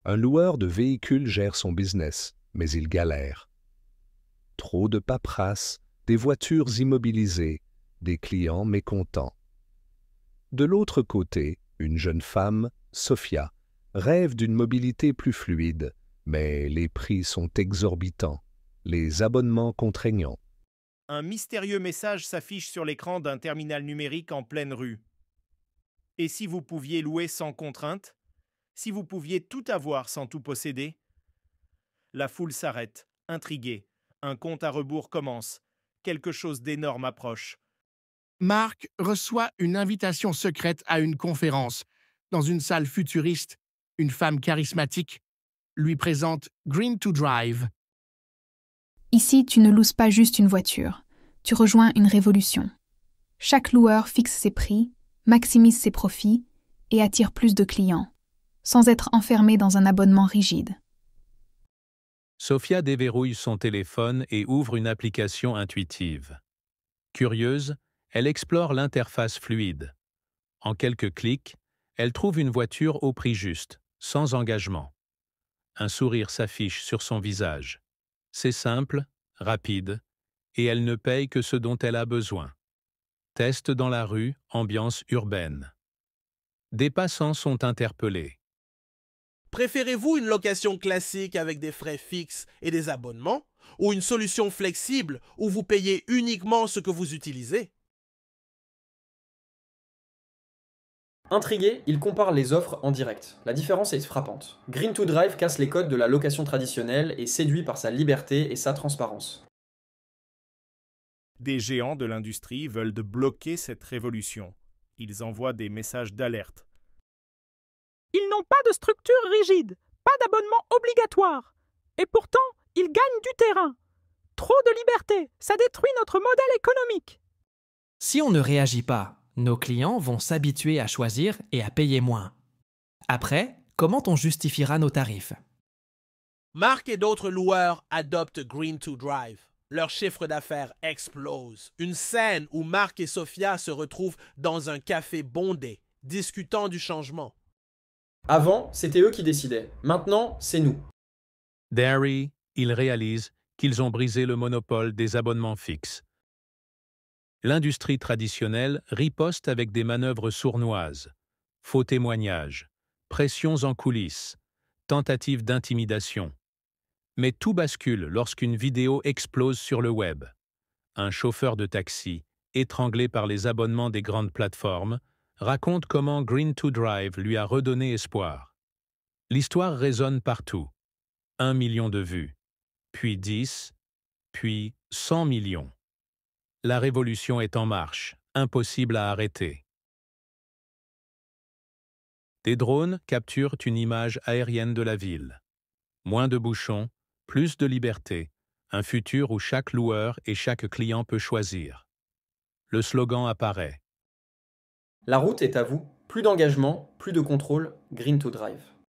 Un loueur de véhicules gère son business, mais il galère. Trop de paperasse, des voitures immobilisées, des clients mécontents. De l'autre côté, une jeune femme, Sophia, rêve d'une mobilité plus fluide, mais les prix sont exorbitants, les abonnements contraignants. Un mystérieux message s'affiche sur l'écran d'un terminal numérique en pleine rue. Et si vous pouviez louer sans contrainte? Si vous pouviez tout avoir sans tout posséder? La foule s'arrête, intriguée. Un compte à rebours commence. Quelque chose d'énorme approche. Mark reçoit une invitation secrète à une conférence. Dans une salle futuriste, une femme charismatique lui présente Green to Drive. Ici, tu ne loues pas juste une voiture, tu rejoins une révolution. Chaque loueur fixe ses prix, maximise ses profits et attire plus de clients, sans être enfermé dans un abonnement rigide. Sophia déverrouille son téléphone et ouvre une application intuitive. Curieuse, elle explore l'interface fluide. En quelques clics, elle trouve une voiture au prix juste, sans engagement. Un sourire s'affiche sur son visage. C'est simple, rapide, et elle ne paye que ce dont elle a besoin. Test dans la rue, ambiance urbaine. Des passants sont interpellés. Préférez-vous une location classique avec des frais fixes et des abonnements, ou une solution flexible où vous payez uniquement ce que vous utilisez? Intrigué, il compare les offres en direct. La différence est frappante. Green to Drive casse les codes de la location traditionnelle et séduit par sa liberté et sa transparence. Des géants de l'industrie veulent bloquer cette révolution. Ils envoient des messages d'alerte. Ils n'ont pas de structure rigide, pas d'abonnement obligatoire. Et pourtant, ils gagnent du terrain. Trop de liberté, ça détruit notre modèle économique. Si on ne réagit pas, nos clients vont s'habituer à choisir et à payer moins. Après, comment on justifiera nos tarifs? Mark et d'autres loueurs adoptent Green to Drive. Leur chiffre d'affaires explose. Une scène où Mark et Sophia se retrouvent dans un café bondé, discutant du changement. Avant, c'était eux qui décidaient. Maintenant, c'est nous. Derry, ils réalisent qu'ils ont brisé le monopole des abonnements fixes. L'industrie traditionnelle riposte avec des manœuvres sournoises, faux témoignages, pressions en coulisses, tentatives d'intimidation. Mais tout bascule lorsqu'une vidéo explose sur le web. Un chauffeur de taxi, étranglé par les abonnements des grandes plateformes, raconte comment Green to Drive lui a redonné espoir. L'histoire résonne partout. 1 million de vues, puis 10, puis 100 millions. La révolution est en marche, impossible à arrêter. Des drones capturent une image aérienne de la ville. Moins de bouchons, plus de liberté, un futur où chaque loueur et chaque client peut choisir. Le slogan apparaît. La route est à vous. Plus d'engagement, plus de contrôle, Green to Drive.